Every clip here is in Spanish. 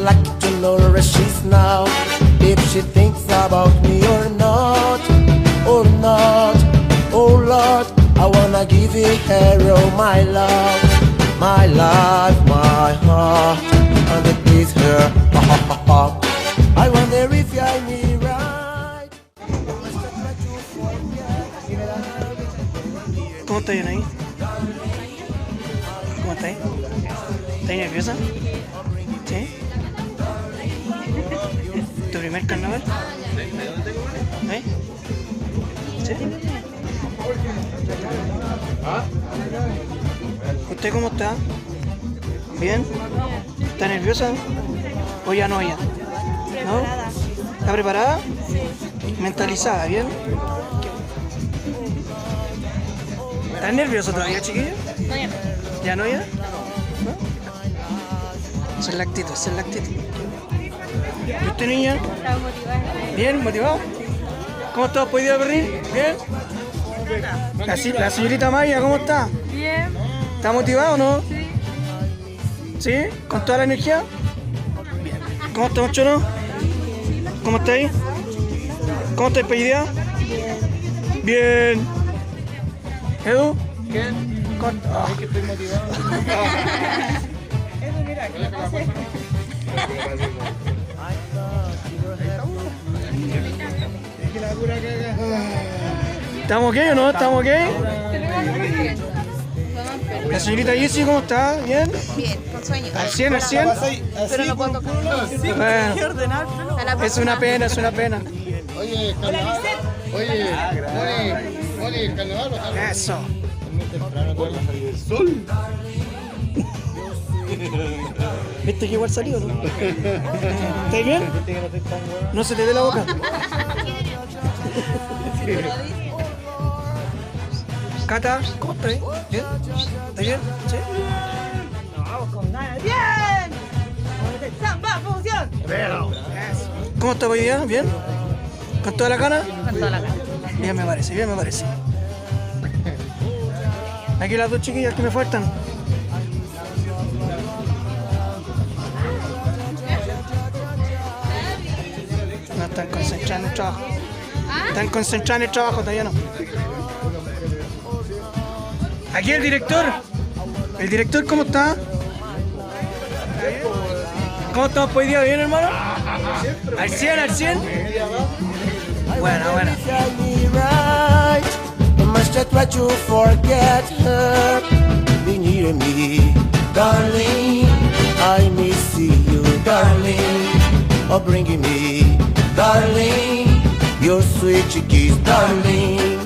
like to know where she's now, if she thinks about me or not, or not. Oh Lord, I wanna give you her all my love, my life, my heart, and it please her. I wonder if you are me right. ¿Cómo estás bien ahí? ¿Cómo estás? ¿Estás nerviosa? ¿Sí? ¿Tu primer carnaval? ¿Eh? ¿Sí? ¿Usted cómo está? ¿Bien? ¿Está nerviosa? ¿O ya no ya? ¿No? ¿Está preparada? Sí. ¿Mentalizada? ¿Bien? ¿Estás nerviosa todavía, chiquilla? No, ya no. ¿Ya no ya? ¿No? Esa es la actitud, esa es la actitud. ¿Y usted, niña? Estaba motivada. ¿Bien? ¿Motivado? ¿Cómo estás hoy día, Perrín? ¿Bien? La señorita Maya, ¿cómo está? Bien. ¿Está motivado o no? Sí. ¿Sí? ¿Con toda la energía? Bien. ¿Cómo está, Cholo? ¿Cómo está ahí? ¿Cómo está hoy día? Bien. ¿Edu? ¿Qué? ¿Cómo? Es que estoy motivado. Eso, mira, ¿qué le pasé? ¿Estamos ok o no? ¿Estamos ok? La señorita Jessie, ¿cómo está? ¿Bien? Bien, con sueño. ¿Al 100, al 100? Pero no puedo tocar. Bueno, es una pena, es una pena. Oye, carnaval. Oye, carnaval o carnaval. Eso. Muy temprano, con la salida del sol. ¿Viste que igual salió, no? ¿Estás bien? No se te dé la boca. Cata, ¿cómo estás? ¿Bien? ¿Estás bien? ¿Sí? Vamos con ganas. ¡Bien! ¡Samba, función! ¿Cómo estás hoy día? ¿Bien? ¿Con toda la gana? Con toda la cara. Bien me parece, bien me parece. Aquí las dos chiquillas que me faltan. No están concentradas en el trabajo. Están concentradas en el trabajo, todavía no. Aquí el director. ¿El director cómo está? ¿Cómo estamos hoy día? ¿Bien, hermano? ¿Al 100, al 100? Buena, buena. Must try to forget her. Be near me, darling. I miss you, darling. Oh, bring me, darling. Your sweet kiss, darling.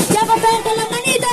Ya va a con la manito.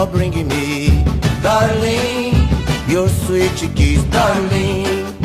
for bringing me, darling, your sweet kiss, darling.